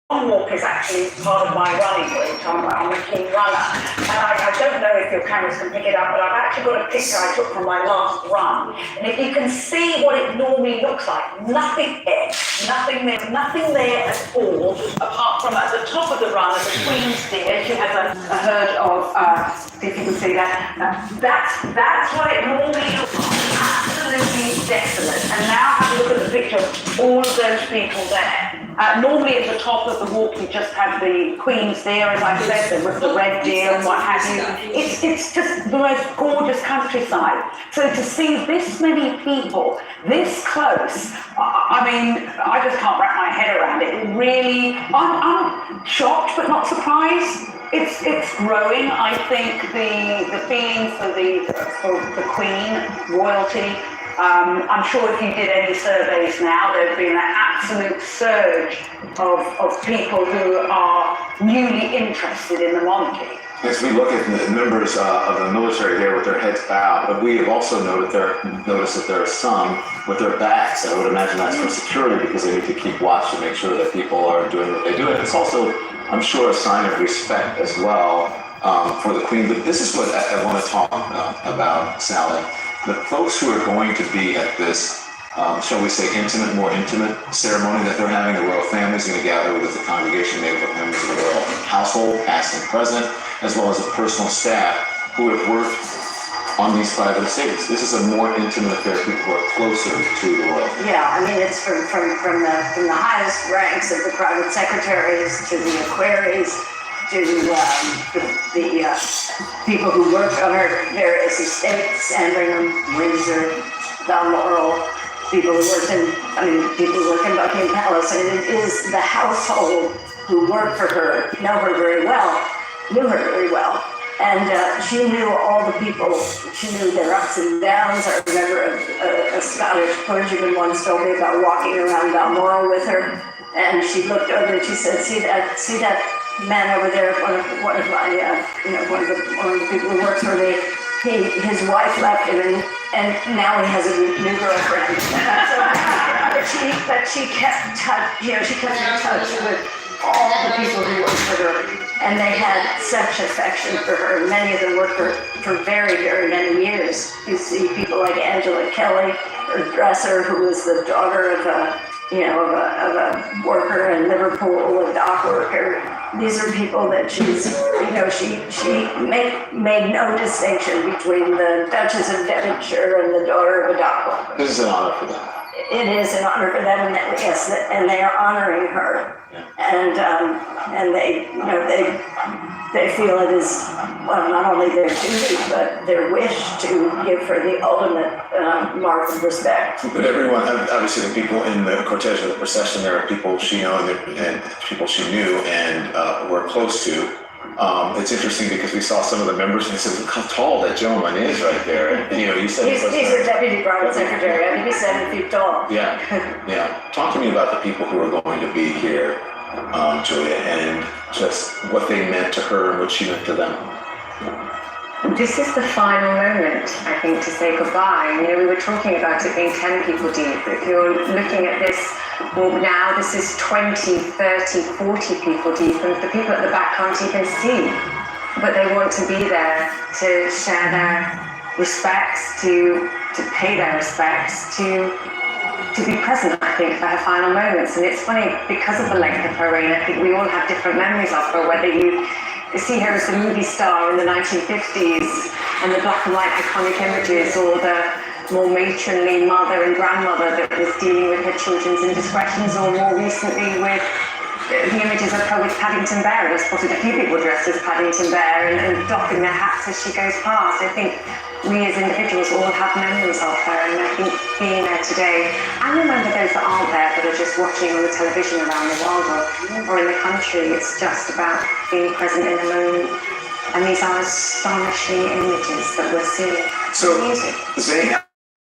walk is actually part of my running route. I'm a keen runner. And I don't know if your cameras can pick it up, but I've actually got a picture I took from my last run. And if you can see what it normally looks like, nothing there, nothing there at all, apart from at the top of the run as a queen's deer. She has a herd of, if you can see that, that's what it normally looks like. Absolutely desolate. And now have a look at the picture of all of those people there. Normally at the top of the walk you just have the queen's deer, as I said, with the red deer and what have you. It's just the most gorgeous countryside. So to see this many people this close, I mean, I just can't wrap my head around it. It really, I'm shocked but not surprised. It's growing. I think the feeling for the Queen, royalty. I'm sure if you did any surveys now, there's been an absolute surge of people who are newly interested in the monarchy. As we look at the members of the military here with their heads bowed, but we have also noticed that there are some with their backs. I would imagine that's for security because they need to keep watch to make sure that people are doing what they do. And it's also, I'm sure, a sign of respect as well for the Queen. But this is what I want to talk about, Sally. The folks who are going to be at this, shall we say, more intimate ceremony that they're having, the royal family is going to gather with the congregation made up of members of the royal household, past and present, as well as the personal staff who have worked on these private estates. This is a more intimate affair, people who are closer to the royal family. Yeah, I mean, it's from the highest ranks of the private secretaries to the equerries, to the people who work on her various estates, Sandringham, Windsor, Balmoral, people who work in Buckingham Palace. And it is the household who work for her, knew her very well. And she knew all the people, she knew their ups and downs. I remember a Scottish clergyman once told me about walking around Balmoral with her, and she looked over and she said, see that man over there, one of the people who works for me, his wife left him and now he has a new girlfriend. But she kept in touch with all the people who worked for her, and they had such affection for her. Many of them worked for very, very many years. You see people like Angela Kelly, her dresser, who was the daughter of a worker in Liverpool, a dock worker. These are people that she made no distinction between the Duchess of Devonshire and the daughter of a dock worker. This is an honor for them. It is an honor for them, and they are honoring her, and they feel it is, well, not only their duty but their wish to give her the ultimate mark of respect. But everyone, obviously, the people in the cortege or the procession, there are people she knows and people she knew and were close to. It's interesting because we saw some of the members and they said, look how tall that gentleman is right there. And, you said he's a deputy private secretary. I think he's 7 feet tall. Yeah. Talk to me about the people who are going to be here, Julia, and just what they meant to her and what she meant to them. This is the final moment, I think, to say goodbye. We were talking about it being 10 people deep. If you're looking at this walk now, this is 20, 30, 40 people deep, and the people at the back can't even see. But they want to be there to share their respects, to pay their respects, to be present, I think, for her final moments. And it's funny, because of the length of her reign, I think we all have different memories of her, whether you see her as the movie star in the 1950s and the black and white iconic images, or the more matronly mother and grandmother that was dealing with her children's indiscretions, or more recently with the images of her with Paddington Bear. There's spotted a few people dressed as Paddington Bear and doffing their hats as she goes past. I think we as individuals all have memories of her, and I think being there today, and remember those that aren't there but are just watching on the television around the world or in the country, it's just about being present in the moment. And these are astonishing images that we're seeing. So, Zane,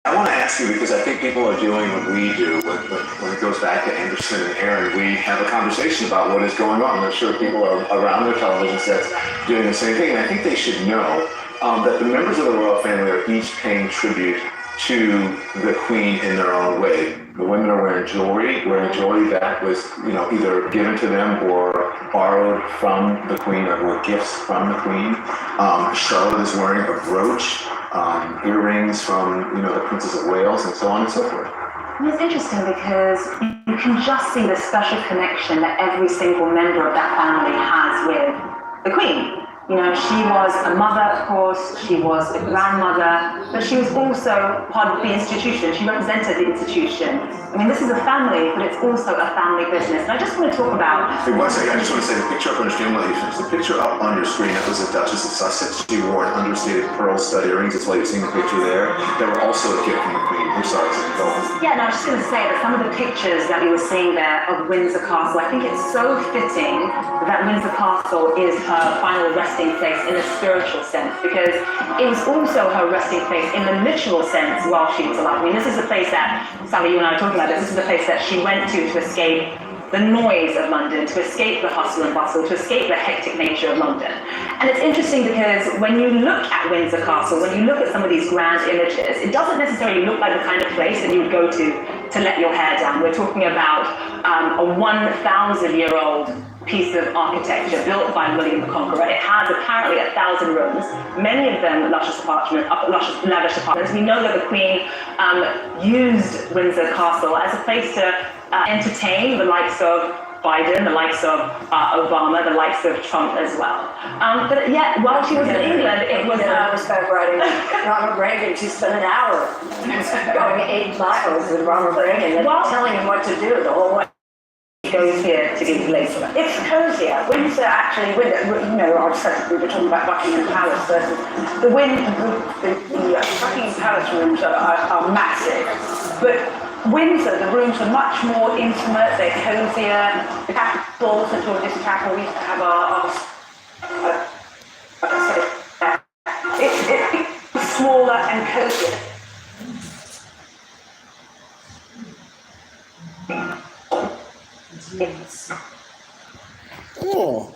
I want to ask you, because I think people are doing what we do when it goes back to Anderson and Aaron. We have a conversation about what is going on. I'm sure people are around their television sets doing the same thing, and I think they should know that the members of the royal family are each paying tribute to the Queen in their own way. The women are wearing jewelry that was, either given to them or borrowed from the queen or were gifts from the queen. Charlotte is wearing a brooch, earrings from, the Princess of Wales, and so on and so forth. And it's interesting because you can just see the special connection that every single member of that family has with the queen. She was a mother, of course, she was a grandmother, but she was also part of the institution. She represented the institution. I mean, this is a family, but it's also a family business. And I just want to talk about... Hey, one second, I just want to say the picture up on your screen, the picture up on your screen, that was the Duchess of Sussex. She wore an understated pearl stud earrings. That's why you're seeing the picture there. They were also a gift from the queen. I'm sorry, go on. Yeah, no, I was just going to say that some of the pictures that you were seeing there of Windsor Castle, I think it's so fitting that Windsor Castle is her final resting place in a spiritual sense, because it was also her resting place in the literal sense while she was alive. I mean, this is the place that, Sally, you and I are talking about this is the place that she went to escape the noise of London, to escape the hustle and bustle, to escape the hectic nature of London. And it's interesting because when you look at Windsor Castle, when you look at some of these grand images, it doesn't necessarily look like the kind of place that you would go to let your hair down. We're talking about a 1,000-year-old piece of architecture built by William the Conqueror. It has apparently 1,000 rooms, many of them lavish apartments. We know that the Queen used Windsor Castle as a place to entertain the likes of Biden, the likes of Obama, the likes of Trump as well. But yet, while she was in England, it was... I was celebrating Ronald Reagan. She spent an hour going 8 miles with Ronald Reagan and telling him what to do the whole way. Goes here to give later. It's cozier. Windsor actually, we were talking about Buckingham Palace versus the Buckingham Palace rooms are massive, but Windsor, the rooms are much more intimate, they're cozier. The Capitol, St George's Chapel, we used to have it's smaller and cozier. Oh.